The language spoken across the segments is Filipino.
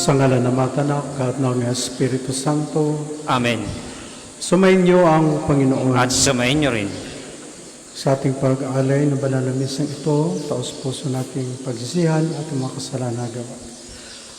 Sa ngalan ng Ama, Anak, at ng Espiritu Santo. Amen. Sumainyo ang Panginoon. At sumayin niyo rin. Sa ating pag-aalay ng banal na misang ito, taos puso nating pagsisihan at mga kasalanan na gawa.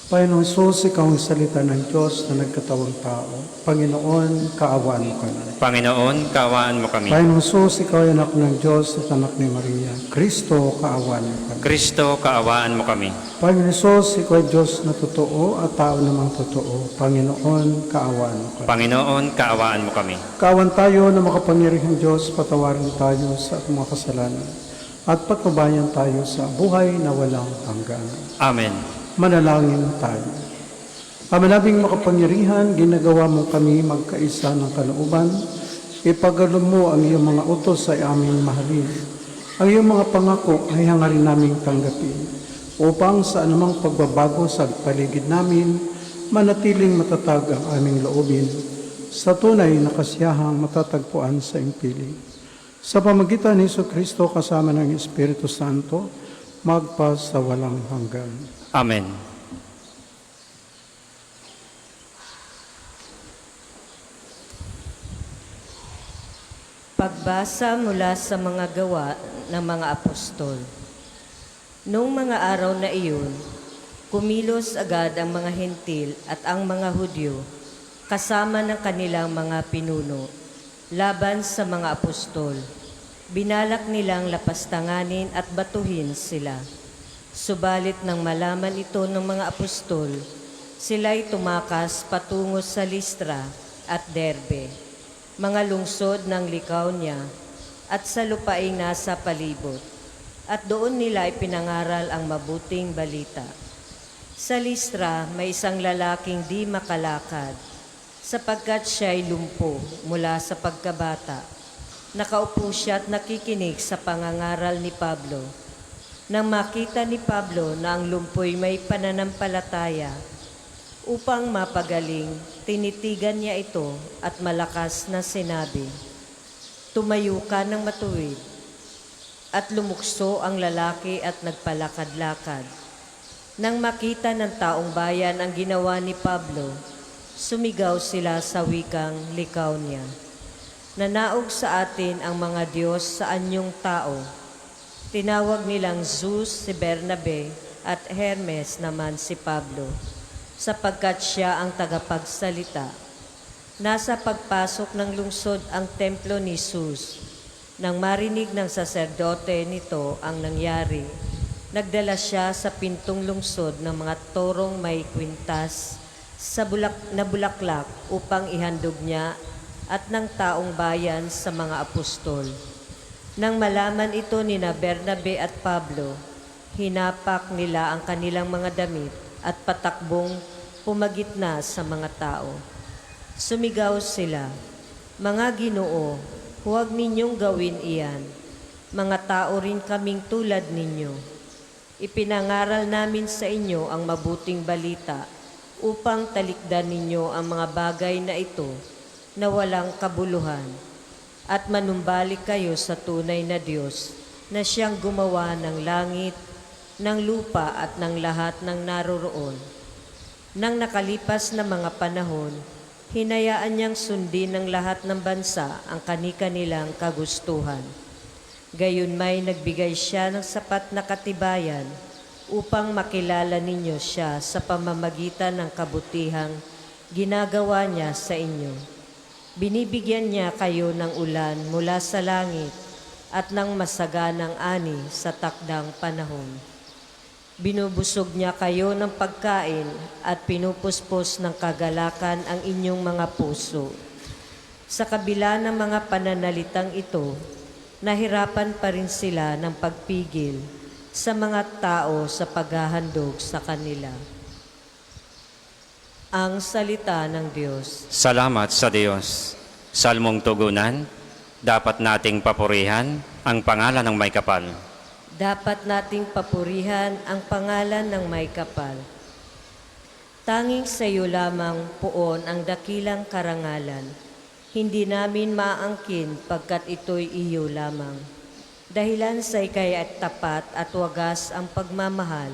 Panginoon Jesus, ikaw ang salita ng Diyos na nagkatawang tao. Panginoon, kaawaan mo kami. Panginoon, kaawaan mo kami. Panginoon Jesus, ikaw ay anak ng Diyos at anak ni Maria. Kristo, kaawaan mo kami. Kristo, kaawaan mo kami. Panginoon Jesus, ikaw ay Diyos na totoo at tao namang totoo. Panginoon, kaawaan mo kami. Panginoon, kaawaan mo kami. Kaawan tayo na makapangyarihang Diyos, patawarin tayo sa ating mga kasalanan at patnubayan tayo sa buhay na walang hanggan. Amen. Manalangin tayo. Amanabing makapangyarihan, ginagawa mo kami magkaisa ng kalooban. Ipagalo mo ang iyong mga utos sa aming mahalin. Ang iyong mga pangako ay hangarin naming tanggapin upang sa anumang pagbabago sa paligid namin, manatiling matatag ang aming loobin sa tunay na kasiyahang matatagpuan sa impiling. Sa pamagitan ni Jesucristo kasama ng Espiritu Santo, magpa sa walang hanggan. Amen. Pagbasa mula sa mga gawa ng mga apostol. Noong mga araw na iyon, kumilos agad ang mga hentil at ang mga Hudyo kasama ng kanilang mga pinuno laban sa mga apostol. Binalak nilang lapastanganin at batuhin sila. Subalit nang malaman ito ng mga apostol, sila'y tumakas patungo sa Listra at Derbe, mga lungsod ng Lycaonia at sa lupaing nasa palibot, at doon nila ipinangaral ang mabuting balita. Sa Listra may isang lalaking di makalakad, sapagkat siya'y lumpo mula sa pagkabata. Nakaupo siya at nakikinig sa pangangaral ni Pablo. Nang makita ni Pablo na ang lumpoy may pananampalataya, upang mapagaling, tinitigan niya ito at malakas na sinabi, "Tumayo ka ng matuwid." At lumukso ang lalaki at nagpalakad-lakad. Nang makita ng taong bayan ang ginawa ni Pablo, sumigaw sila sa wikang Lycaonia, "Nanaog sa atin ang mga Diyos sa anyong tao." Tinawag nilang Zeus si Bernabe at Hermes naman si Pablo, sapagkat siya ang tagapagsalita. Nasa pagpasok ng lungsod ang templo ni Zeus. Nang marinig ng saserdote nito ang nangyari, nagdala siya sa pintong lungsod ng mga torong may kwintas na bulaklak upang ihandog niya at ng taong bayan sa mga apostol. Nang malaman ito ni Bernabe at Pablo, hinapak nila ang kanilang mga damit at patakbong pumagitna sa mga tao. Sumigaw sila, "Mga Ginoo, huwag ninyong gawin iyan. Mga tao rin kaming tulad ninyo. Ipinangaral namin sa inyo ang mabuting balita upang talikdan ninyo ang mga bagay na ito na walang kabuluhan at manumbalik kayo sa tunay na Diyos na siyang gumawa ng langit, ng lupa at ng lahat ng naroroon. Nang nakalipas na mga panahon, hinayaan niyang sundin ng lahat ng bansa ang kani-kanilang kagustuhan. Gayunmay nagbigay siya ng sapat na katibayan upang makilala ninyo siya sa pamamagitan ng kabutihang ginagawa niya sa inyo. Binibigyan niya kayo ng ulan mula sa langit at ng masaganang ani sa takdang panahon. Binubusog niya kayo ng pagkain at pinupuspos ng kagalakan ang inyong mga puso. Sa kabila ng mga pananalitang ito, nahirapan pa rin sila ng pagpigil sa mga tao sa paghahandog sa kanila. Ang salita ng Diyos. Salamat sa Diyos. Salmong tugunan, dapat nating papurihan ang pangalan ng may kapal. Dapat nating papurihan ang pangalan ng may kapal. Tanging sa iyo lamang poon ang dakilang karangalan. Hindi namin maangkin pagkat ito'y iyo lamang. Dahilan sa ikay at tapat at wagas ang pagmamahal,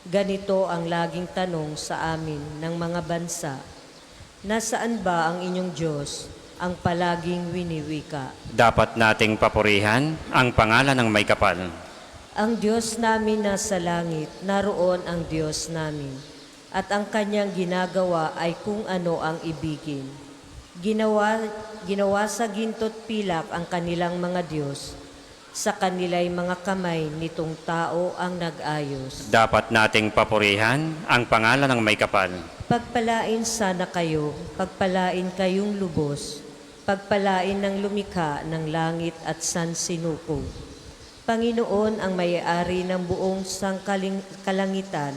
Ganito ang laging tanong sa amin ng mga bansa, nasaan ba ang inyong Diyos, ang palaging winiwika? Dapat nating papurihan ang pangalan ng may kapal. Ang Diyos namin nasa langit, naroon ang Diyos namin, at ang kanyang ginagawa ay kung ano ang ibigin. Ginawa sa ginto't pilak ang kanilang mga Diyos, sa kanila'y mga kamay nitong tao ang nag-ayos. Dapat nating papurihan ang pangalan ng may kapal. Pagpalain sana kayo, pagpalain kayong lubos, pagpalain ng lumikha ng langit at sansinuko. Panginoon ang may-ari ng buong kalangitan,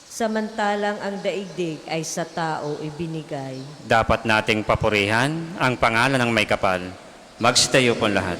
samantalang ang daigdig ay sa tao ibinigay. Dapat nating papurihan ang pangalan ng may kapal. Magsitayo po lahat.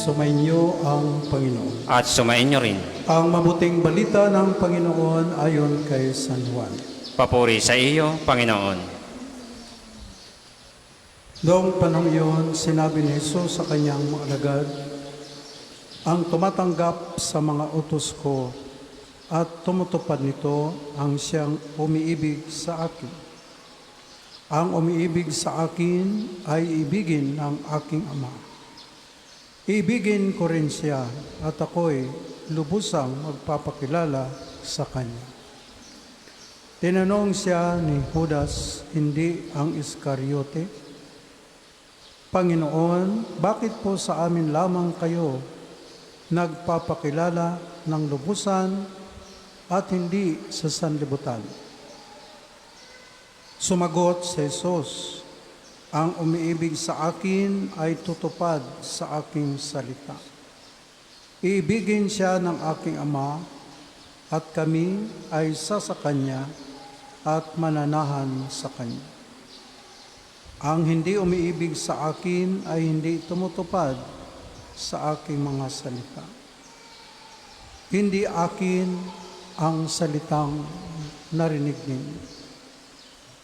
Sumainyo ang Panginoon. At sumainyo rin. Ang mabuting balita ng Panginoon ayon kay San Juan. Papuri sa iyo, Panginoon. Noong panahon iyon, sinabi ni Jesus sa kanyang mga alagad, ang tumatanggap sa mga utos ko at tumutupad nito ang siyang umiibig sa akin. Ang umiibig sa akin ay ibigin ng aking Ama. Ibigin ko rin siya at ako'y lubusang magpapakilala sa kanya. Tinanong siya ni Judas, hindi ang Iscariote, Panginoon, bakit po sa amin lamang kayo nagpapakilala ng lubusan at hindi sa sanlibutan? Sumagot si Jesus, ang umiibig sa akin ay tutupad sa aking salita. Iibigin siya ng aking Ama at kami ay sa Kanya at mananahan sa Kanya. Ang hindi umiibig sa akin ay hindi tumutupad sa aking mga salita. Hindi akin ang salitang narinig ninyo,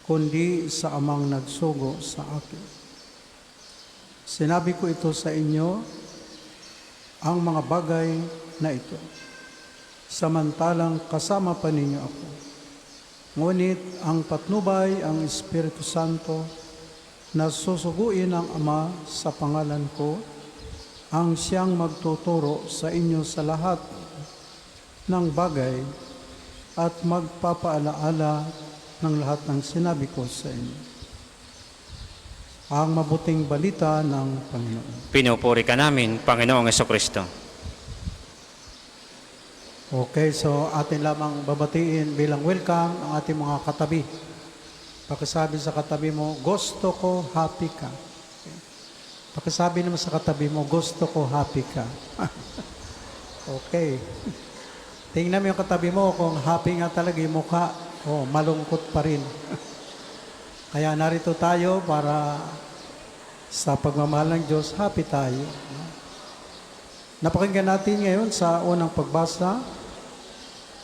kundi sa Amang nagsugo sa akin. Sinabi ko ito sa inyo, ang mga bagay na ito, samantalang kasama pa ninyo ako. Ngunit ang patnubay, ang Espiritu Santo, na susuguin ng Ama sa pangalan ko, ang siyang magtuturo sa inyo sa lahat ng bagay at magpapaalaala ng lahat ng sinabi ko sa inyo. Ang mabuting balita ng Panginoon. Pinupuri ka namin, Panginoong Jesucristo. Okay, so atin lamang babatiin bilang welcome ang ating mga katabi. Pakisabi sa katabi mo, gusto ko, happy ka. Okay. Pakisabi naman sa katabi mo, gusto ko, happy ka. Okay. Tingnan mo yung katabi mo kung happy nga talaga yung mukha. Malungkot pa rin. Kaya narito tayo para sa pagmamahal ng Diyos, happy tayo. Napakinggan natin ngayon sa unang pagbasa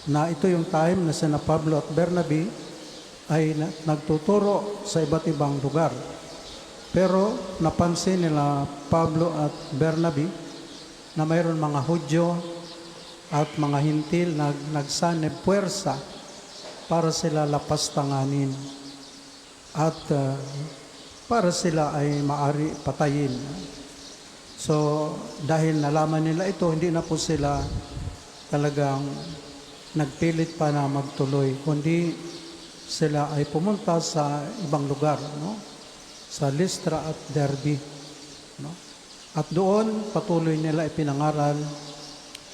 na ito yung time na sina Pablo at Bernabe ay nagtuturo sa iba't ibang lugar. Pero napansin nila Pablo at Bernabe na mayroon mga Hudyo at mga hintil nagsanib puwersa para sila lapastanganin at para sila ay maari patayin. So, dahil nalaman nila ito, hindi na po sila talagang nagpilit pa na magtuloy, kundi sila ay pumunta sa ibang lugar, no? Sa Lystra at Derbe, no? At doon patuloy nila ipinangaral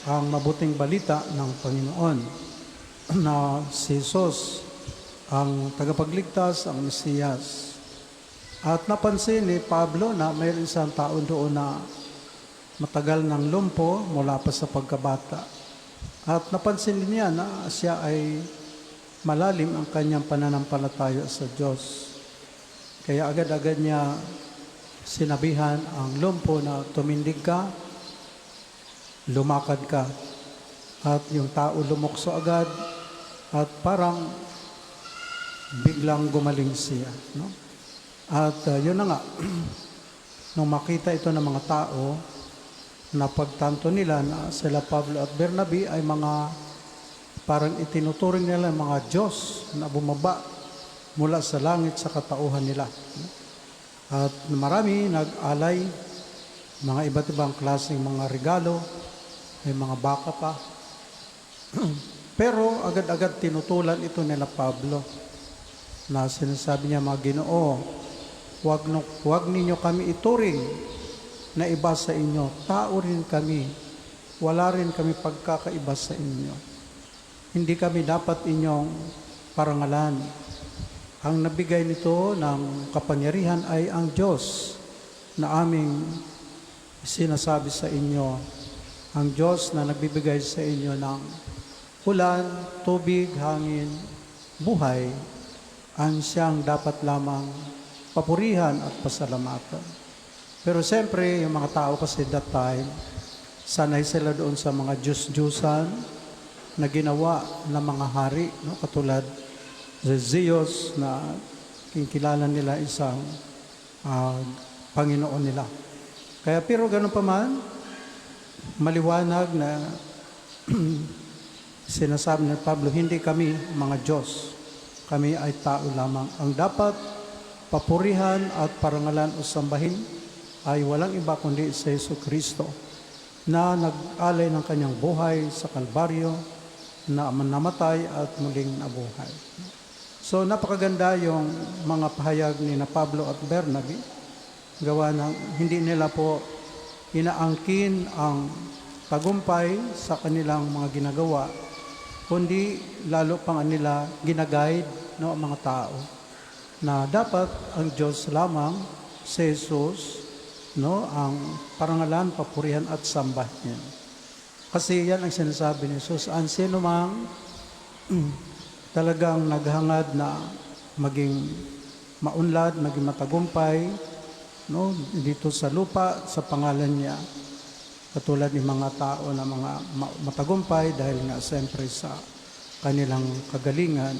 ang mabuting balita ng Panginoon na si Jesus ang tagapagligtas, ang Mesiyas. At napansin ni Pablo na mayroon isang tao doon na matagal ng lumpo mula pa sa pagkabata. At napansin din niya na siya ay malalim ang kanyang pananampalataya sa Diyos. Kaya agad-agad niya sinabihan ang lumpo na tumindig ka, lumakad ka. At yung tao lumukso agad at parang biglang gumaling siya, no? At yun na nga, nung makita ito ng mga tao, na pagtanto nila na sila Pablo at Bernabe ay mga parang itinuturing nila mga Diyos na bumaba mula sa langit sa katauhan nila. At marami nag-alay, mga iba't ibang klaseng mga regalo, may mga baka pa. Pero agad-agad tinutulan ito nila Pablo na sinasabi niya, mga Ginoo, huwag ninyo kami ituring na iba sa inyo. Tao rin kami. Wala rin kami pagkakaiba sa inyo. Hindi kami dapat inyong parangalan. Ang nabigay nito ng kapangyarihan ay ang Diyos na aming sinasabi sa inyo. Ang Diyos na nagbibigay sa inyo ng ulan, tubig, hangin, buhay, ang siyang dapat lamang papurihan at pasalamatan. Pero siyempre, yung mga tao kasi that time, sanay sila doon sa mga Diyos-Diyusan na ginawa ng mga hari, no? Katulad sa Zeus na kinikilala nila isang Panginoon nila. Kaya pero ganun pa man, maliwanag na sinasabi ni Pablo, hindi kami mga Diyos. Kami ay tao lamang. Ang dapat papurihan at parangalan o sambahin ay walang iba kundi sa Yesu Kristo na nag-alay ng kanyang buhay sa Kalbaryo, na namatay at muling nabuhay. So napakaganda yung mga pahayag ni na Pablo at Bernabe, gawa ng hindi nila po inaangkin ang tagumpay sa kanilang mga ginagawa, kundi lalo pang nila ginaguide, no, ang mga tao na dapat ang Diyos lamang, si Jesus, no, ang parangalan, papurihan at sambahin. Kasi yan ang sinasabi ni Jesus, ang sino mang talagang naghangad na maging maunlad, maging matagumpay, no, dito sa lupa, sa pangalan niya, katulad ng mga tao na mga matagumpay dahil nga siyempre sa kanilang kagalingan.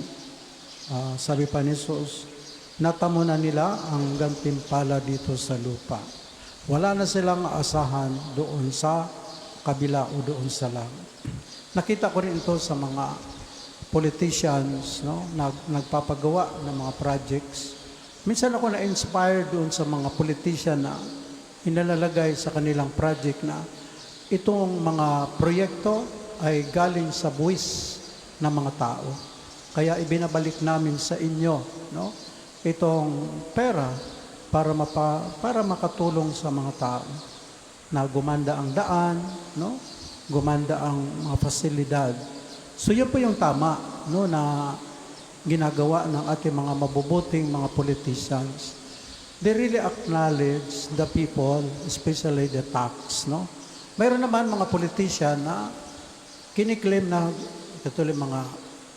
Sabi pa ni Jesus, natamo na nila ang gantimpala dito sa lupa. Wala na silang asahan doon sa kabila o doon sa langit. Nakita ko rin ito sa mga politicians, no, nagpapagawa ng mga projects. Minsan ako na-inspired doon sa mga politician na inalalagay sa kanilang project na itong mga proyekto ay galing sa buwis ng mga tao. Kaya ibinabalik namin sa inyo, no, itong pera para makatulong sa mga tao na gumanda ang daan, no, gumanda ang mga pasilidad. So yun po yung tama, no, na ginagawa ng ating mga mabubuting mga politicians. They really acknowledge the people, especially the tax, no. Mayroon naman mga politician na kiniklaim na katulad mga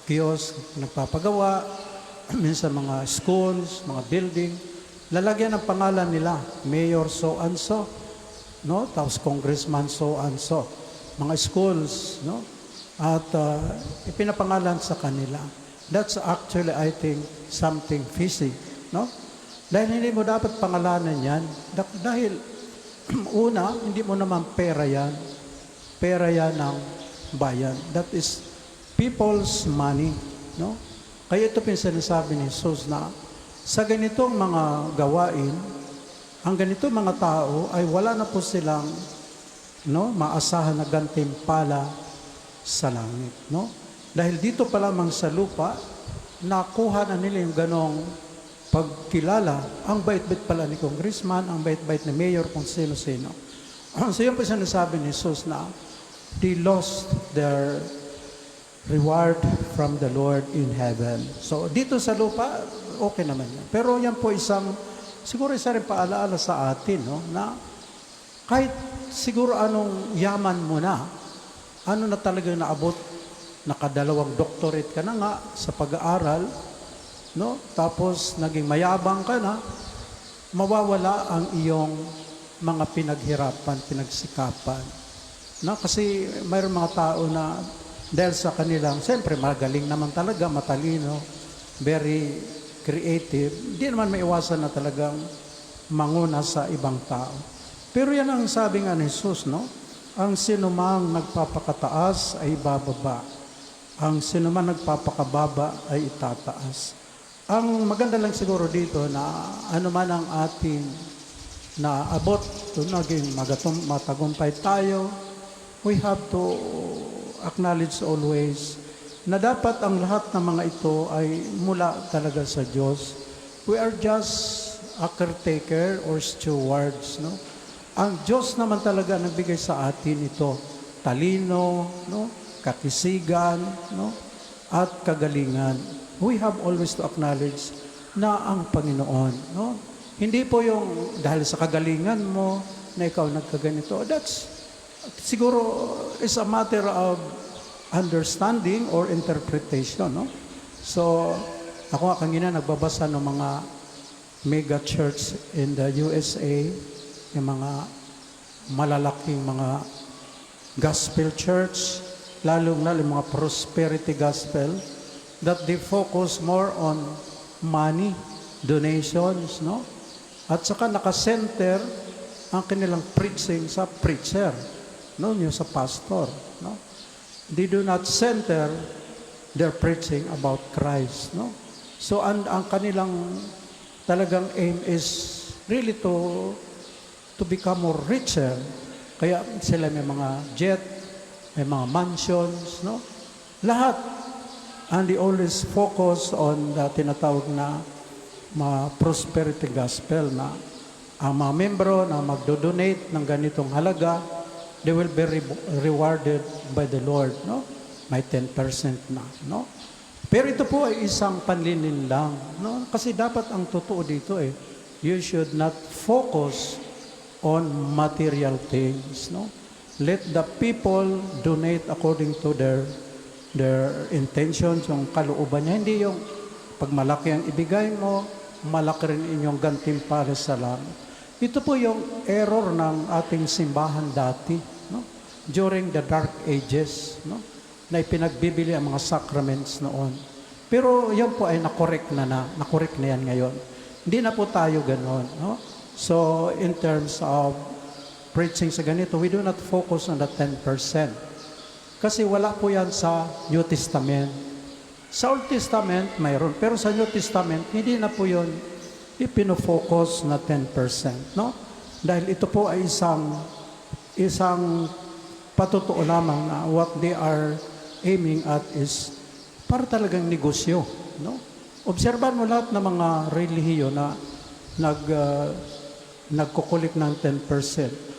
kiosk nagpapagawa, minsan mga schools, mga building, lalagyan ng pangalan nila, Mayor so and so, no? Tapos Congressman so and so, mga schools, no? At ipinapangalan sa kanila. That's actually, I think, something fishy, no? Dahil hindi mo dapat pangalanan yan, dahil una, hindi mo naman pera yan ng bayan. That is people's money, no? Kaya ito sinasabi ni Jesus na sa ganitong mga gawain, ang ganitong mga tao ay wala na po silang maasahan na gantimpala sa langit, no? Dahil dito pa lamang sa lupa, nakuha na nila yung ganong pagkilala. Ang bait-bait pala ni congressman, ang bait-bait ni mayor, kung sino-sino. So yun po sinasabi ni Jesus na they lost their reward from the Lord in heaven. So dito sa lupa, okay naman yan. Pero yan po siguro isa rin paalaala sa atin, no? Na kahit siguro anong yaman mo na, ano na talaga naabot, nakadalawang doctorate ka na nga sa pag-aaral, no? Tapos naging mayabang ka na, mawawala ang iyong mga pinaghirapan, pinagsikapan. No? Kasi mayroon mga tao na dahil sa kanilang, siyempre magaling naman talaga, matalino, very creative, hindi naman maiwasan na talagang manguna sa ibang tao. Pero yan ang sabi nga ni Jesus, no? Ang sinumang nagpapakataas ay bababa. Ang sinumang nagpapakababa ay itataas. Ang maganda lang siguro dito na ano man ang ating naabot, naging matagumpay tayo, we have to acknowledge always na dapat ang lahat ng mga ito ay mula talaga sa Diyos. We are just a caretaker or stewards, no? Ang Diyos naman talaga nagbigay sa atin ito, talino, no? Kakisigan, no? At kagalingan. We have always to acknowledge na ang Panginoon, no? Hindi po yung dahil sa kagalingan mo na ikaw nagkaganito. That's siguro is a matter of understanding or interpretation, no? So, ako nga kanina nagbabasa ng mga mega church in the USA, yung mga malalaking mga gospel church, lalong-lalo mga prosperity gospel, that they focus more on money, donations, no? At saka nakasenter ang kanilang preaching sa preacher, no? Yung sa pastor, no? They do not center their preaching about Christ, no? So, ang kanilang talagang aim is really to become more richer. Kaya sila may mga jet, may mga mansions, no? Lahat. And they always focus on the tinatawag na prosperity gospel na ang mga membro na magdo-donate ng ganitong halaga, they will be rewarded by the Lord, no? May 10% na, no? Pero ito po ay isang panlinin lang, no? Kasi dapat ang totoo dito you should not focus on material things, no? Let the people donate according to their intentions, yung kalooban niya. Hindi yung pag malaki ang ibigay mo, malaki rin inyong gantimpala sa langit. Ito po yung error ng ating simbahan dati, no? During the dark ages, no? Na ipinagbibili ang mga sacraments noon. Pero yan po ay nakorek na yan ngayon. Hindi na po tayo ganoon, no? So, in terms of preaching sa ganito, we do not focus on the 10%. Kasi wala po yan sa New Testament. Sa Old Testament, mayroon. Pero sa New Testament, hindi na po yun ipinofocus na 10%, no? Dahil ito po ay isang patotoo lamang na what they are aiming at is para talagang negosyo, no? Obserban mo lahat ng mga relihiyo na nagkukulik ng 10%.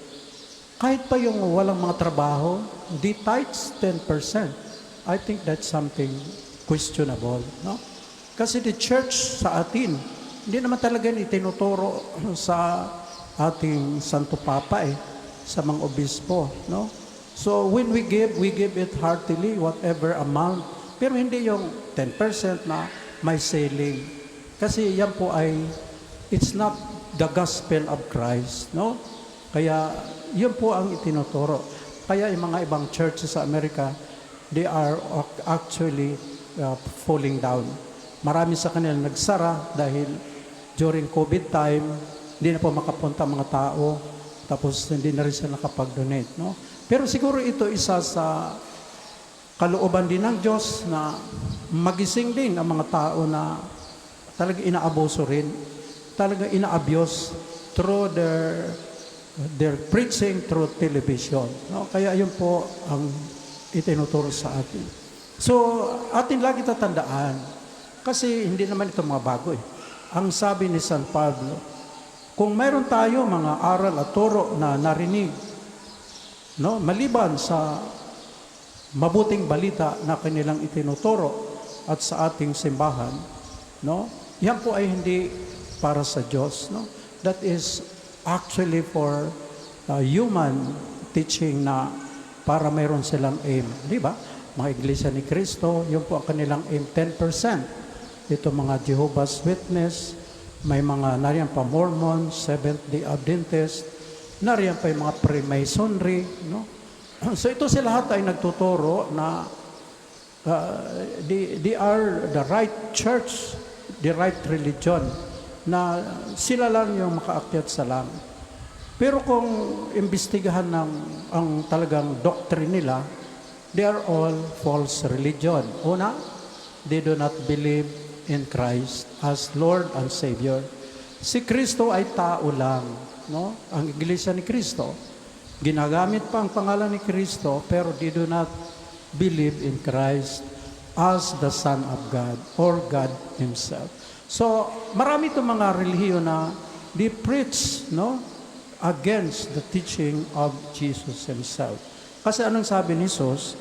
Kahit pa yung walang mga trabaho, the tithes 10%. I think that's something questionable, no? Kasi the church sa atin, hindi naman talaga itinuturo sa ating Santo Papa sa mga obispo, no? So when we give it heartily, whatever amount. Pero hindi yung 10% na may selling. Kasi yan po it's not the gospel of Christ, no? Kaya yun po ang itinuturo. Kaya yung mga ibang churches sa Amerika, they are actually falling down. Marami sa kanila nagsara dahil during COVID time, hindi na po makapunta mga tao, tapos hindi na rin sila nakapag-donate, no? Pero siguro ito isa sa kalooban din ng Diyos na magising din ang mga tao na talaga inaabuso rin, talaga inaabuse through their preaching through television. No? Kaya yun po ang itinuturo sa atin. So, atin lagi tatandaan, kasi hindi naman ito mga bago eh. Ang sabi ni San Pablo, kung mayroon tayo mga aral at turo na narinig, no, maliban sa mabuting balita na kanilang itinuturo at sa ating simbahan, no, yan po ay hindi para sa Diyos. No? That is actually for human teaching na para mayroon silang aim. Di ba? Mga Iglesia ni Cristo, yun po ang kanilang aim, 10%. Ito mga Jehovah's Witness, may mga nariyan pa Mormon, Seventh-day Adventist, nariyan pa yung mga Freemasonry. No? So ito sila lahat ay nagtuturo na they are the right church, the right religion, na sila lang yung makaakyat sa langit. Pero kung imbestigahan ang talagang doctrine nila, they are all false religion. Una, they do not believe in Christ as Lord and Savior. Si Kristo ay tao lang. No? Ang Iglesia ni Kristo, ginagamit pa ang pangalan ni Kristo, pero they do not believe in Christ as the Son of God or God Himself. So, marami itong mga relihiyon na they preach, no, against the teaching of Jesus Himself. Kasi anong sabi ni Jesus?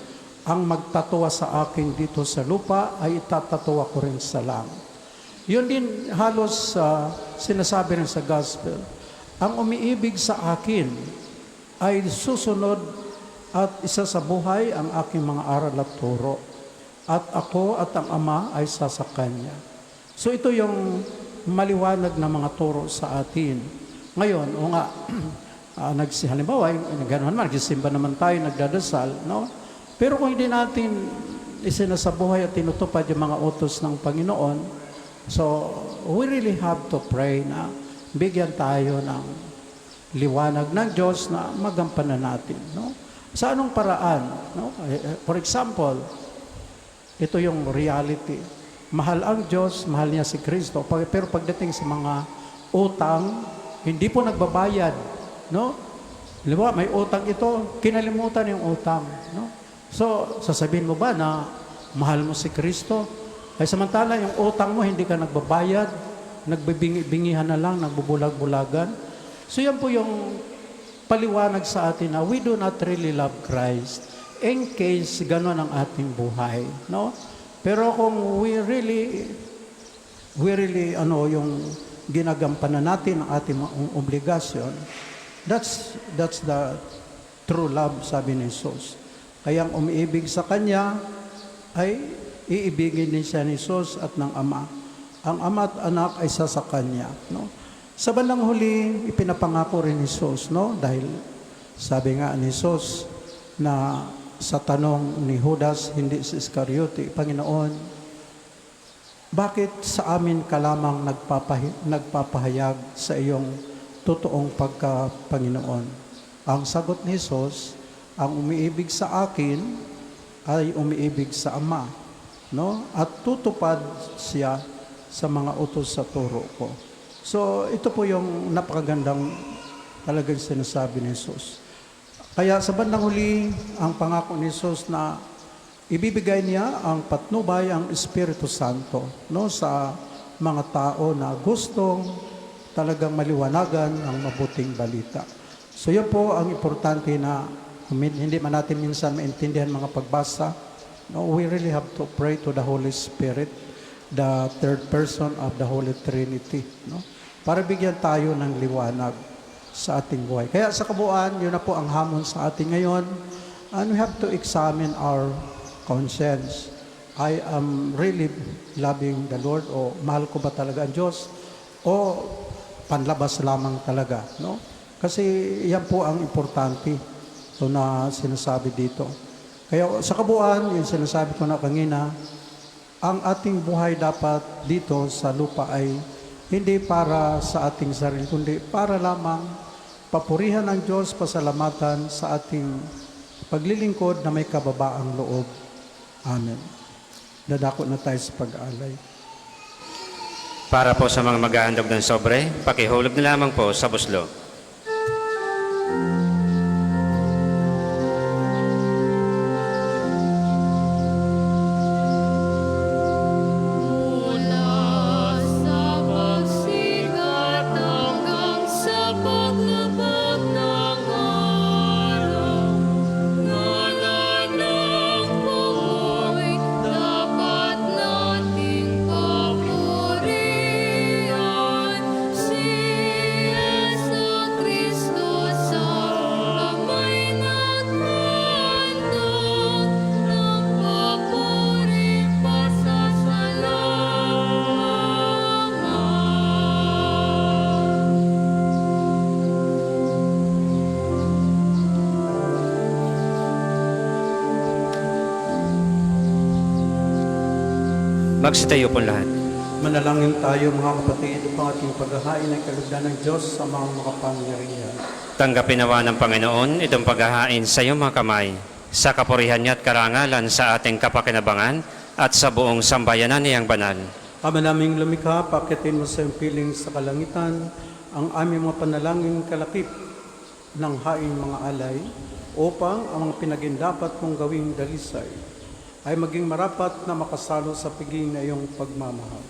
Ang magtatawa sa akin dito sa lupa ay itatatawa ko rin sa langit. Yun din halos sinasabi rin sa gospel. Ang umiibig sa akin ay susunod at isa sa buhay ang aking mga aral at turo. At ako at ang Ama ay sa Kanya. So ito yung maliwanag na mga turo sa atin. Ngayon, o nga, halimbawa, gano'n naman, nagsisimba naman tayo, nagdadasal, no? Pero kung hindi natin isinasabuhay at tinutupad yung mga utos ng Panginoon, so we really have to pray na bigyan tayo ng liwanag ng Diyos na magampanan natin, no? Sa anong paraan, no? For example, ito yung reality. Mahal ang Diyos, mahal niya si Kristo. Pero pagdating sa mga utang, hindi po nagbabayad, no? Diba, may utang ito, kinalimutan yung utang, no? So, sasabihin mo ba na mahal mo si Kristo? Ay samantala yung utang mo, hindi ka nagbabayad, nagbibingi-bingihan na lang, nagbubulag-bulagan. So yan po yung paliwanag sa atin na we do not really love Christ in case gano'n ang ating buhay, no? Pero kung we really yung ginagampanan natin ang ating obligasyon, that's the true love, sabi ni Jesus. Kaya ang umiibig sa Kanya ay iibigin din siya ni Jesus at ng Ama. Ang Ama at Anak ay sa Kanya, no? Sa bandang huli, ipinapangako rin ni Jesus, no? Dahil sabi nga ni Jesus na sa tanong ni Judas, hindi si Iscariote, Panginoon, bakit sa amin ka lamang nagpapahayag sa iyong totoong pagka-Panginoon? Ang sagot ni Jesus, ang umiibig sa akin ay umiibig sa Ama, no? At tutupad siya sa mga utos sa turo ko. So, ito po yung napakagandang talagang sinasabi ni Jesus. Kaya sa bandang huli, ang pangako ni Jesus na ibibigay niya ang patnubay, ang Espiritu Santo, no, sa mga tao na gustong talagang maliwanagan ang mabuting balita. So yun po ang importante na hindi man natin minsan maintindihan mga pagbasa. No, we really have to pray to the Holy Spirit, the third person of the Holy Trinity, no, para bigyan tayo ng liwanag sa ating buhay. Kaya sa kabuuan, yun na po ang hamon sa atin ngayon. And we have to examine our conscience. I am really loving the Lord, o mahal ko ba talaga ang Diyos, o panlabas lamang talaga, no? Kasi yan po ang importante ito na sinasabi dito. Kaya sa kabuuan, yung sinasabi ko na kanina, ang ating buhay dapat dito sa lupa ay hindi para sa ating sarili, kundi para lamang papurihan ng Diyos, pasalamatan sa ating paglilingkod na may kababaang loob. Amen. Dadako na tayo sa pag-alay. Para po sa mga maghahandog ng sobre, pakihulog na lamang po sa buslo. Mula sa pagsikat hanggang sa paglubog ng araw, ngalan ng buhay dapat nating papurihan. Si Jesucristo sa kamay naghandog ng papuri pasasalamat. Magsitayo po lahat. Manalangin tayo mga kapatid upang ating paghahain ay kalugdan ng Diyos sa mga makapangyarihan. Tanggapin nawa ng Panginoon itong paghahain sa iyong mga kamay, sa kapurihan niya at karangalan sa ating kapakinabangan at sa buong sambayanan niyang banal. Ama naming lumikha, pakitin mo sa iyong piling sa kalangitan ang aming mga panalangin kalakip ng hain mga alay upang ang mga pinagindapat mong gawing dalisay ay maging marapat na makasalo sa piging na iyong pagmamahal.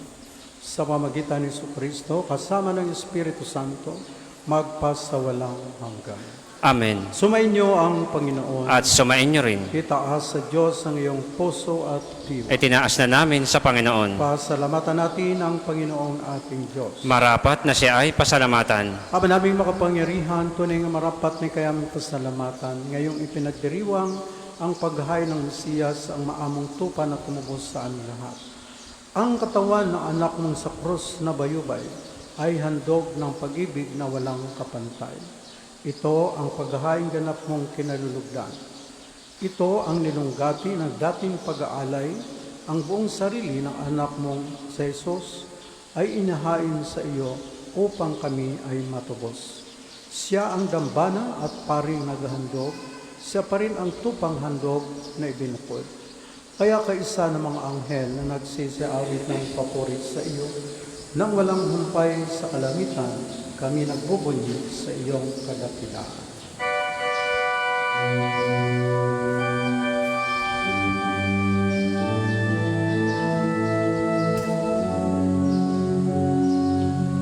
Sa pamagitan ni Jesucristo, kasama ng Espiritu Santo, magpasawalang hanggan. Amen. Sumainyo ang Panginoon. At sumain niyo rin. Itaas sa Diyos ang iyong puso at tiwa. Itinaas na namin sa Panginoon. Pasalamatan natin ang Panginoong ating Diyos. Marapat na siya ay pasalamatan. Ama naming makapangyarihan, tunay nga marapat ni kayaming pasalamatan. Ngayong ipinagdiriwang ang paghahain ng Mesiyas, ang maamong tupa na tumubos sa aming lahat. Ang katawan ng anak mong sa krus na bayubay ay handog ng pag-ibig na walang kapantay. Ito ang paghahain ganap mong kinalulugdan. Ito ang nilunggati ng dating pag-aalay, ang buong sarili ng anak mong sa Jesus ay inahain sa iyo upang kami ay matubos. Siya ang dambana at paring naghahandog, siya pa rin ang tupang handog na ibinukod. Kaya kaisa ng mga anghel na nagsisiawit ng papuri sa iyo, nang walang humpay sa kalangitan, kami nagbubunyi sa iyong kadakilaan.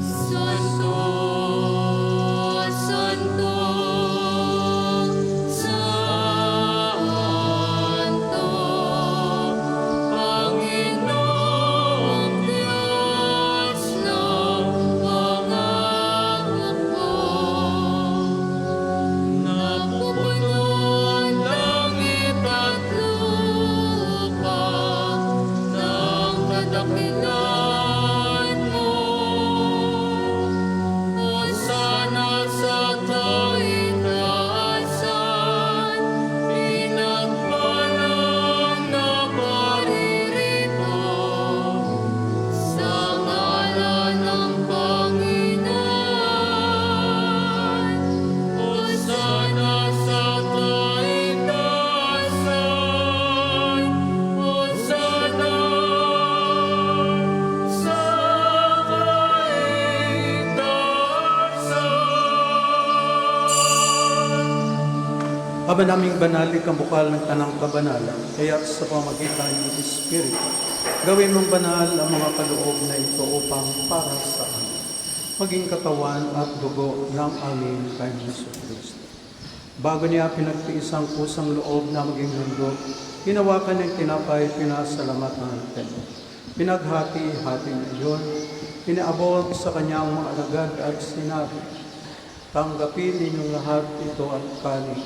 Santo, Santo, Santo, Panginoong Diyos ng mga hukbo. Napupuno ang langit at lupa ng kadakilan mo. Hosana sa kaitaasan, pinagpalang na paririto sa ngalan ng Panginoon. Hosana sa kaitaasan, Hosana sa kaitaasan. Aba naming banal, ikang bukal ng tanang kabanalan, kaya sa pamagitan ng Espiritu, gawin mong banal ang mga kaloob na ito upang para sa amin, maging katawan at dugo ng aming kay Jesucristo. Bago niya pinagtiis ang pusang loob na maging mundo, hinawakan ng tinapay, pinasalamatan natin. Pinaghati-hati na iyon, inaabot sa kanyang mga alagad at sinabi, tanggapin ninyong lahat ito at kanin.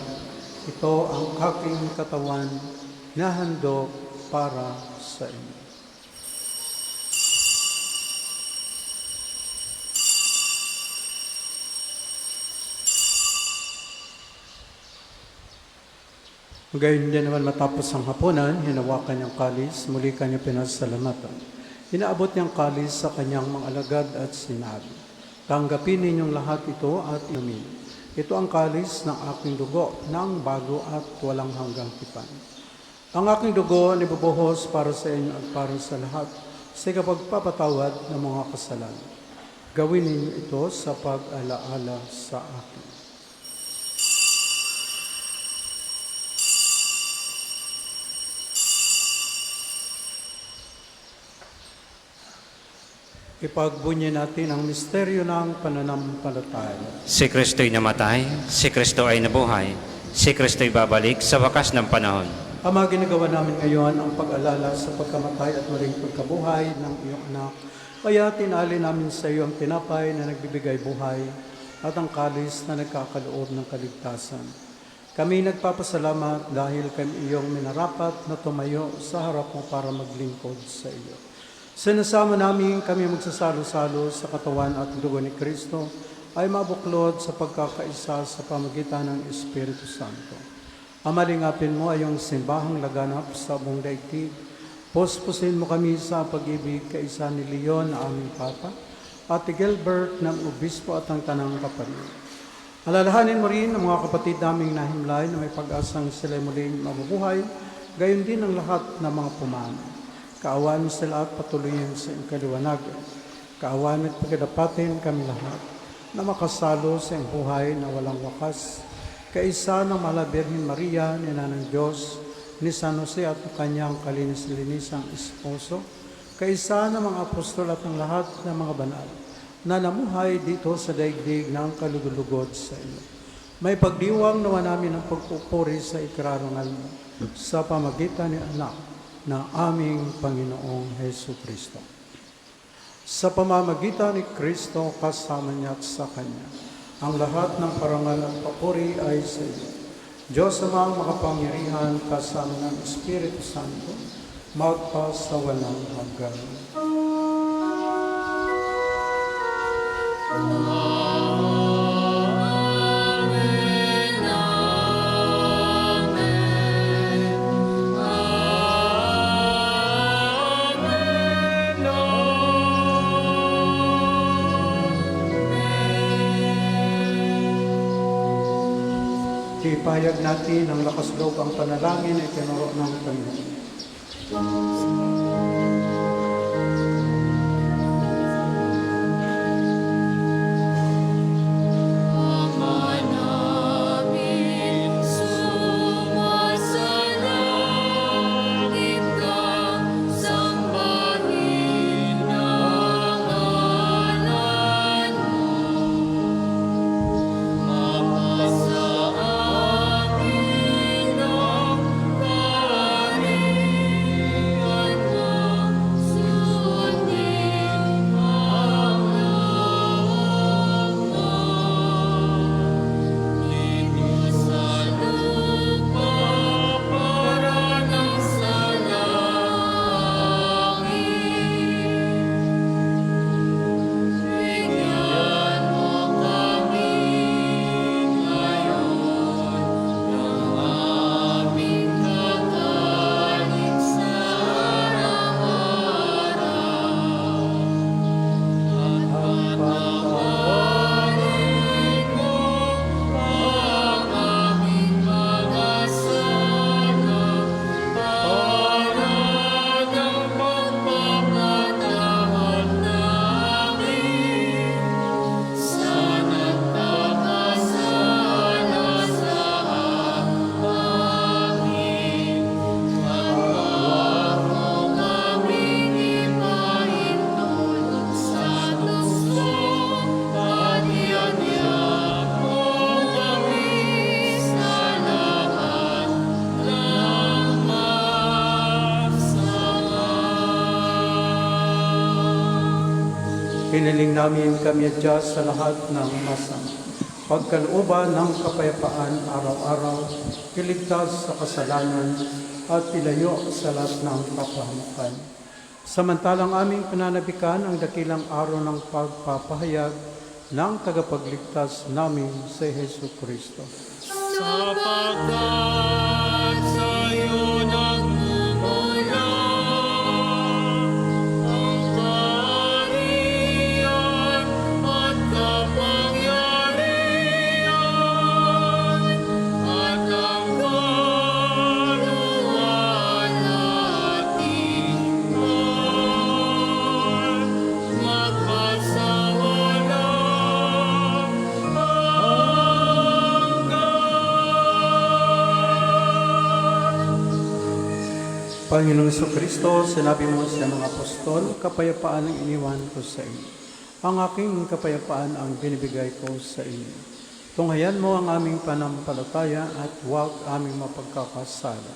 Ito ang aking katawan na handog para sa inyo. Gayon din naman matapos ang hapunan, hinawakan niyang kalis, muli kanyang pinasalamatan. Inaabot niyang kalis sa kanyang mga alagad at sinabi, tanggapin ninyong lahat ito at inumin. Ito ang kalis ng aking dugo, ng bago at walang hanggang tipan. Ang aking dugo ang ibubuhos para sa inyo at para sa lahat sa kapagpapatawad ng mga kasalanan. Gawin ninyo ito sa pag-alaala sa akin. Ipagbunyi natin ang misteryo ng pananampalataya. Si Kristo'y namatay, si Kristo ay nabuhay, si Kristo'y babalik sa wakas ng panahon. Ama, ginagawa namin ngayon ang pag-alala sa pagkamatay at muling pagkabuhay ng iyong anak. Kaya tinali namin sa iyo ang tinapay na nagbibigay buhay at ang kalis na nagkakaloob ng kaligtasan. Kami nagpapasalamat dahil kami iyong minarapat na tumayo sa harap mo para maglingkod sa iyo. Sinasama namin kami magsasalo-salo sa katawan at dugo ni Kristo ay mabuklod sa pagkakaisa sa pamagitan ng Espiritu Santo. Amalingapin mo ay iyong simbahang laganap sa buong daigdig. Puspusin mo kami sa pag-ibig kaisa ni Leon na aming Papa at Gilbert ng Obispo at ang Tanang Kapatid. Alalahanin mo rin ang mga kapatid naming nahimlay na may pag-asang sila'y muling mabubuhay, gayon din ang lahat ng mga pumanaw. Kaawaan mo sila at patuloyin sa iyong kaliwanagan. Kaawaan mo at pagkadapatin kami lahat na makasalo sa iyong buhay na walang wakas. Kaisa ng Mahal Birhen Maria, ni Nanang Diyos, ni San Jose at kanyang kalinis-linisang esposo, kaisa ng mga apostol at ng lahat ng mga banal na namuhay dito sa daigdig ng kalugod-lugod sa iyo. May pagdiwang nawa namin ang pagpupuri sa ikrarangal mo sa pamagitan ni Anak na aming Panginoong Hesus Kristo. Sa pamamagitan ni Kristo, kasama niya at sa Kanya, ang lahat ng parangal at papuri ay sa iyo. Diyos amang makapangyarihan, kasama ng Espiritu Santo, magpa sa walang hanggan. Ipayag natin ang lakas loob ang panalangin ay tinuro ng Panginoon. Hiniling namin kami at Diyos sa lahat ng masama. Pagkalooban ng kapayapaan araw-araw, iligtas sa kasalanan at ilayo sa lahat ng kapahamukan. Samantalang aming pananabikan ang dakilang araw ng pagpapahayag ng tagapagligtas namin si Hesus Kristo. Sapagkat sa'yo nagmumula ang kaharian at kapangyarihan at ang karuwagan Panginoong Kristo, sinabi mo sa mga apostol, kapayapaan ang iniwan ko sa inyo. Ang aking kapayapaan ang binibigay ko sa inyo. Tunghayan mo ang aming panampalataya at huwag aming mapagkakasala.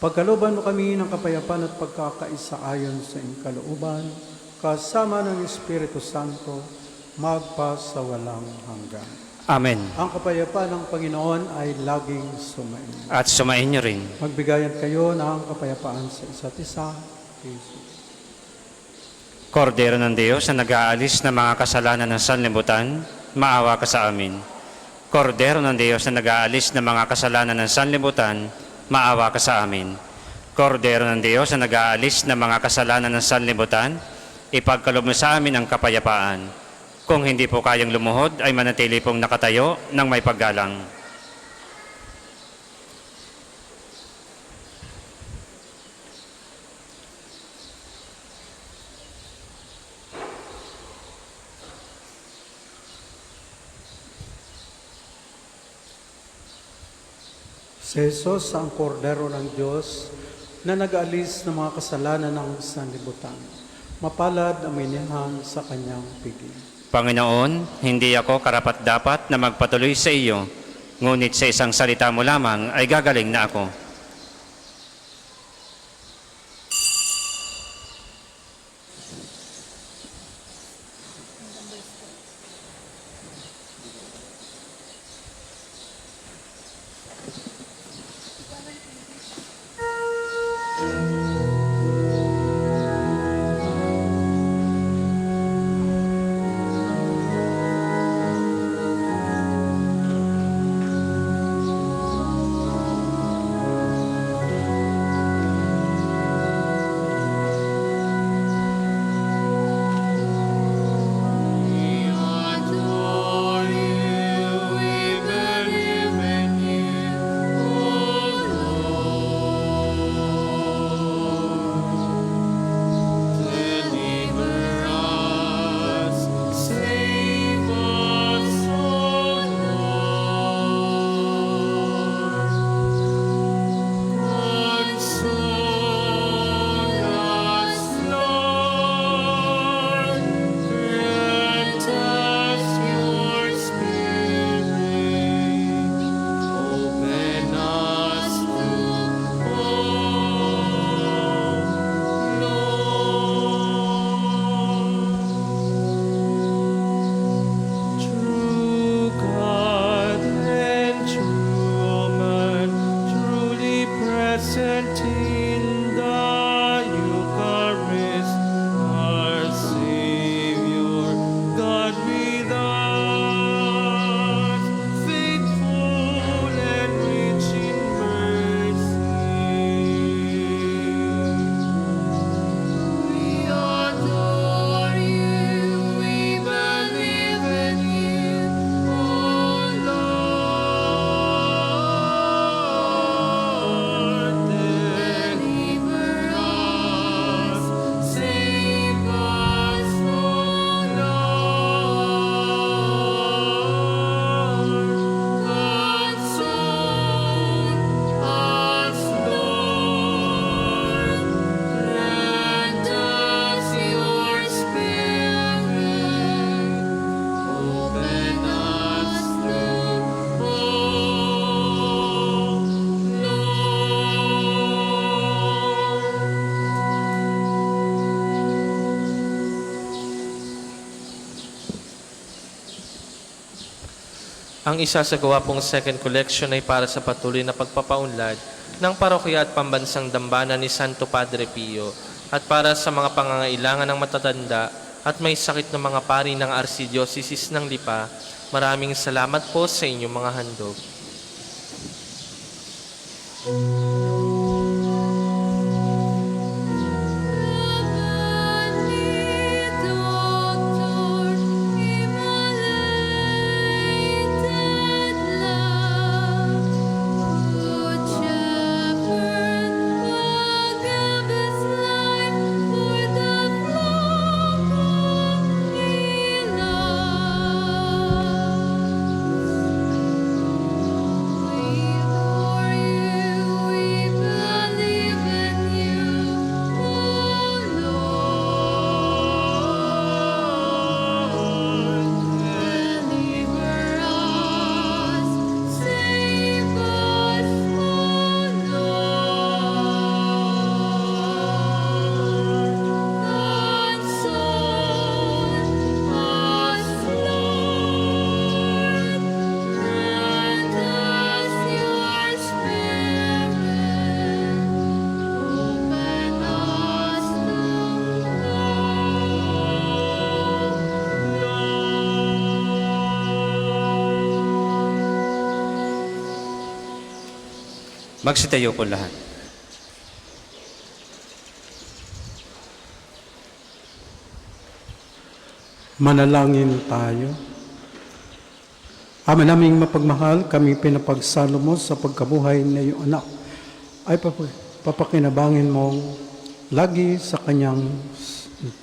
Pagkalooban mo kami ng kapayapaan at pagkakaisa ayon sa iyong kalooban, kasama ng Espiritu Santo, magpasawalang hanggan. Amen. Ang kapayapaan ng Panginoon ay laging sumainyo. At sumain niyo rin. Magbigayan kayo ng kapayapaan sa isa't isa. Jesus. Kordero ng Diyos na nag-aalis ng mga kasalanan ng sanlibutan, maawa ka sa amin. Kordero ng Diyos na nag-aalis ng mga kasalanan ng sanlibutan, maawa ka sa amin. Kordero ng Diyos na nag-aalis ng mga kasalanan ng sanlibutan, ipagkaloob mo sa amin ang kapayapaan. Kung hindi po kayang lumuhod, ay manatili pong nakatayo ng may paggalang. Si Jesus ang kordero ng Diyos na nag-alis ng mga kasalanan ng sanlibutan. Mapalad ang minahan sa kanyang piging. Panginoon, hindi ako karapat-dapat na magpatuloy sa iyo, ngunit sa isang salita mo lamang ay gagaling na ako. Ang isa sa gawa pong second collection ay para sa patuloy na pagpapaunlad ng parokya at pambansang dambana ni Santo Padre Pio at para sa mga pangangailangan ng matatanda at may sakit ng mga pari ng Archdiocese ng Lipa. Maraming salamat po sa inyong mga handog. We Magsitayo po lahat. Manalangin tayo. Ama naming mapagmahal, kami pinapagsalo mo sa pagkabuhay na iyong anak ay papakinabangin mong lagi sa kanyang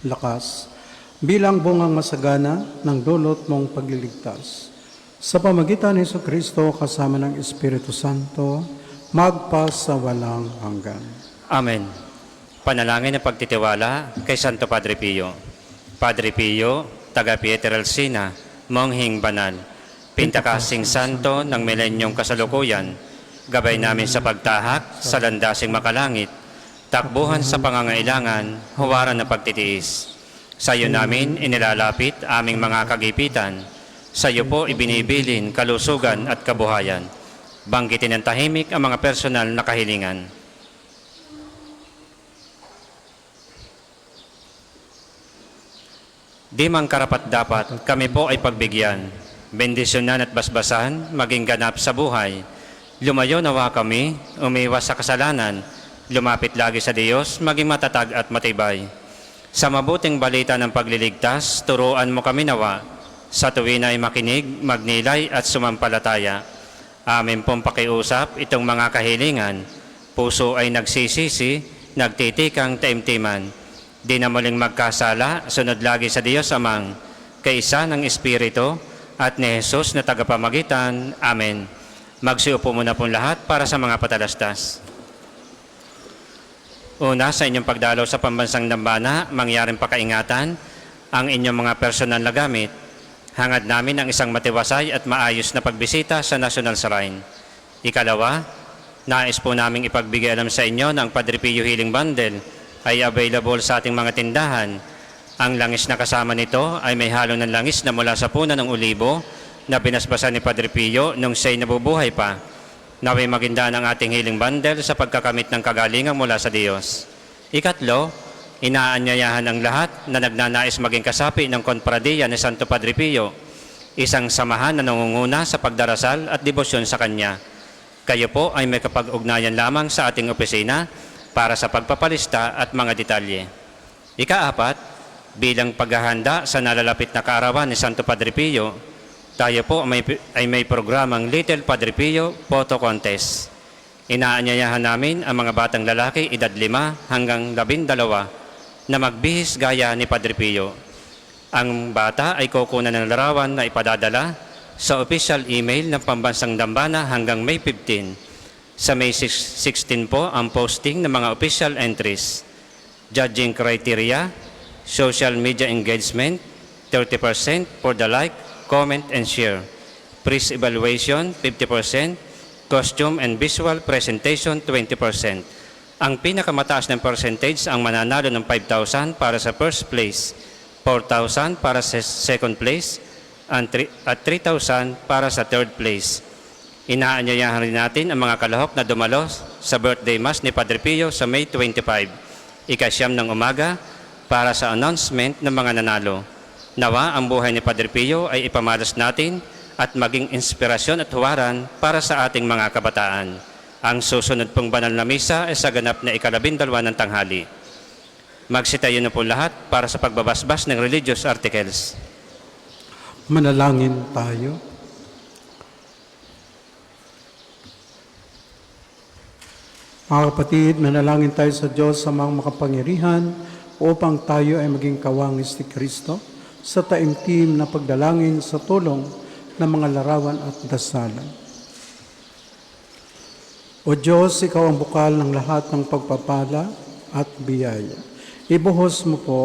lakas bilang bungang masagana ng dulot mong pagliligtas. Sa pamagitan ni Jesucristo kasama ng Espiritu Santo, magpasawalang hanggan. Amen. Panalangin ng pagtitiwala kay Santo Padre Pio. Padre Pio, taga Pietrelcina, monghing banal, pintakasing santo ng milenyong kasalukuyan, gabay namin sa pagtahak sa landasing makalangit, takbuhan sa pangangailangan, huwaran ng pagtitiis. Sa iyo namin inilalapit aming mga kagipitan, sa iyo po ibinibilin kalusugan at kabuhayan. Banggitin ng tahimik ang mga personal na kahilingan. Di man karapat-dapat, kami po ay pagbigyan, bendisyonan at basbasan, maging ganap sa buhay. Lumayo nawa kami, umiwas sa kasalanan, lumapit lagi sa Diyos, maging matatag at matibay. Sa mabuting balita ng pagliligtas, turuan mo kami nawa, sa tuwin ay makinig, magnilay at sumampalataya. Amin pong pakiusap itong mga kahilingan, puso ay nagsisisi, nagtitikang taimtiman. Di na muling magkasala, sunod lagi sa Diyos Amang, kaisa ng Espiritu, at ni Jesus na tagapamagitan. Amen. Magsiupo muna pong lahat para sa mga patalastas. Una, sa inyong pagdalaw sa pambansang dambana, mangyaring pakaingatan ang inyong mga personal na gamit. Hangad namin ang isang matiwasay at maayos na pagbisita sa National Shrine. Ikalawa, nais po naming ipagbigay alam sa inyo ng Padre Pio Healing Bundle ay available sa ating mga tindahan. Ang langis na kasama nito ay may halo ng langis na mula sa puno ng olibo na binasbasan ni Padre Pio nung siya'y nabubuhay pa. Naway maginda ng ating healing bundle sa pagkakamit ng kagalingan mula sa Diyos. Ikatlo, inaanyayahan ang lahat na nagnanais maging kasapi ng Konpradiya ni Santo Padre Pio, isang samahan na nangunguna sa pagdarasal at debosyon sa Kanya. Kayo po ay may kapag-ugnayan lamang sa ating opisina para sa pagpapalista at mga detalye. Ikaapat, bilang paghahanda sa nalalapit na kaarawan ni Santo Padre Pio, tayo po ay may programang Little Padre Pio Photo Contest. Inaanyayahan namin ang mga batang lalaki edad 5 hanggang 12 na magbihis gaya ni Padre Pio. Ang bata ay kukunan ng larawan na ipadadala sa official email ng Pambansang Dambana hanggang May 15. Sa May 16 po ang posting ng mga official entries. Judging criteria, social media engagement, 30% for the like, comment, and share. Priest evaluation, 50%. Costume and visual presentation, 20%. Ang pinakamataas ng percentage ang mananalo ng 5,000 para sa first place, 4,000 para sa second place, at 3,000 para sa third place. Inaanyayahan rin natin ang mga kalahok na dumalo sa birthday mass ni Padre Pio sa May 25, ika-9 ng umaga, para sa announcement ng mga nanalo. Nawa ang buhay ni Padre Pio ay ipamalas natin at maging inspirasyon at huwaran para sa ating mga kabataan. Ang susunod pong banal na misa ay sa ganap na ika-12 ng tanghali. Magsitayo na po lahat para sa pagbabasbas ng religious articles. Manalangin tayo. Mga kapatid, manalangin tayo sa Diyos sa mga makapangyarihan upang tayo ay maging kawangis ni Kristo sa taimtim na pagdalangin sa tulong ng mga larawan at dasalan. O Diyos, Ikaw ang bukal ng lahat ng pagpapala at biyaya. Ibuhos mo po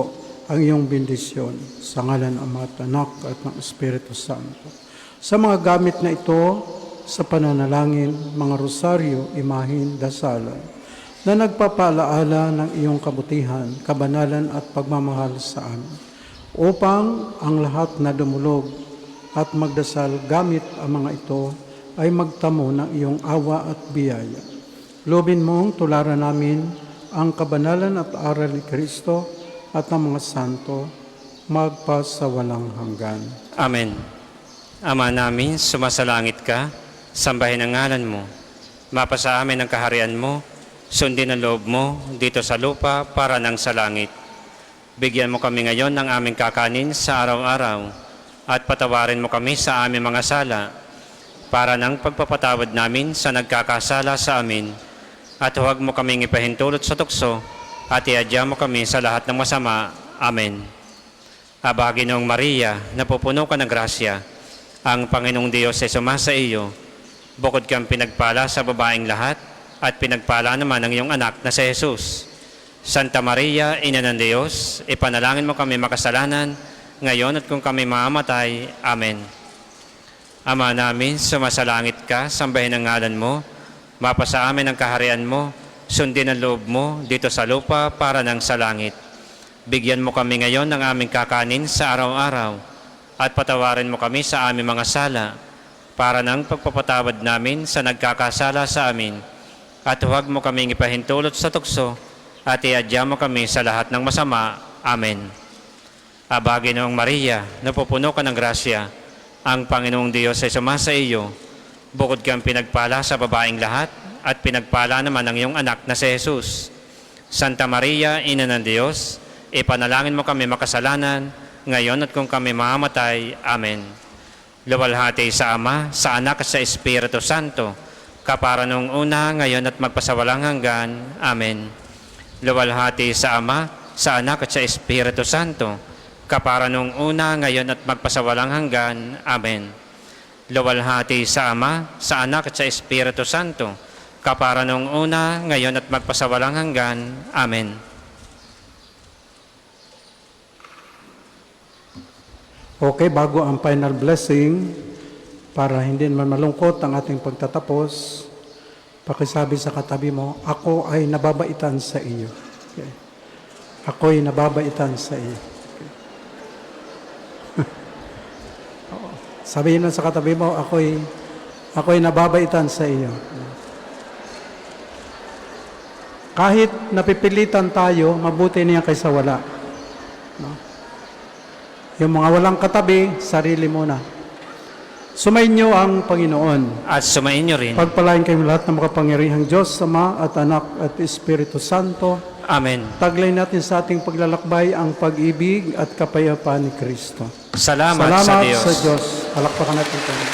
ang iyong bendisyon sa ngalan ng Ama at Anak at ng Espiritu Santo. Sa mga gamit na ito, sa pananalangin, mga rosaryo, imahin, dasalan, na nagpapaalaala ng iyong kabutihan, kabanalan at pagmamahal sa amin, upang ang lahat na dumulog at magdasal gamit ang mga ito ay magtamo ng iyong awa at biyaya. Lobin mong tularan namin ang kabanalan at aral ni Kristo at ng mga santo magpasawalang hanggan. Amen. Ama namin, sumasalangit ka, sambahin ang ngalan mo. Mapasa amin ang kaharian mo, sundin ang loob mo dito sa lupa para nang sa langit. Bigyan mo kami ngayon ng aming kakanin sa araw-araw at patawarin mo kami sa aming mga sala para nang pagpapatawad namin sa nagkakasala sa amin. At huwag mo kaming ipahintulot sa tukso at iadya mo kami sa lahat ng masama. Amen. Aba, Ginoong Maria, napupuno ka ng grasya, ang Panginoong Diyos ay sumasa iyo. Bukod kang pinagpala sa babaeng lahat, at pinagpala naman ang iyong anak na si Jesus. Santa Maria, Ina ng Diyos, ipanalangin mo kami makasalanan, ngayon at kung kami mamamatay. Amen. Ama namin, sumasalangit ka, sambahin ang ngalan mo, mapasa amin ang kaharian mo, sundin ang loob mo dito sa lupa para nang sa langit. Bigyan mo kami ngayon ng aming kakanin sa araw-araw, at patawarin mo kami sa aming mga sala, para nang pagpapatawad namin sa nagkakasala sa amin. At huwag mo kaming ipahintulot sa tukso, at iadya mo kami sa lahat ng masama. Amen. Aba, Ginoong Maria, napupuno ka ng grasya, ang Panginoong Diyos ay sumasa iyo. Bukod kang pinagpala sa babaeng lahat, at pinagpala naman ang iyong anak na si Jesus. Santa Maria, Ina ng Diyos, ipanalangin mo kami makasalanan, ngayon at kung kami mamamatay. Amen. Luwalhati sa Ama, sa Anak at sa Espiritu Santo, kapara nung una, ngayon at magpasawalang hanggan. Amen. Luwalhati sa Ama, sa Anak at sa Espiritu Santo, kapara nung una, ngayon at magpasawalang hanggan. Amen. Luwalhati sa Ama, sa Anak at sa Espiritu Santo, kapara nung una, ngayon at magpasawalang hanggan. Amen. Okay, bago ang final blessing, para hindi naman malungkot ang ating pagtatapos, pakisabi sa katabi mo, ako ay nababaitan sa iyo. Okay. Ako'y nababaitan sa iyo. Okay. Sabihin mo sa katabi mo, ako'y nababaitan sa iyo. Kahit napipilitan tayo, mabuti niya kaysa wala. No? Yung mga walang katabi, sarili muna. Sumainyo ang Panginoon. At sumain niyo rin. Pagpalain kayong lahat ng makapangyarihang Diyos, Ama at Anak at Espiritu Santo. Amen. Taglay natin sa ating paglalakbay ang pag-ibig at kapayapaan ni Kristo. Salamat sa Diyos. Sa Diyos. Palakpakan natin tayo.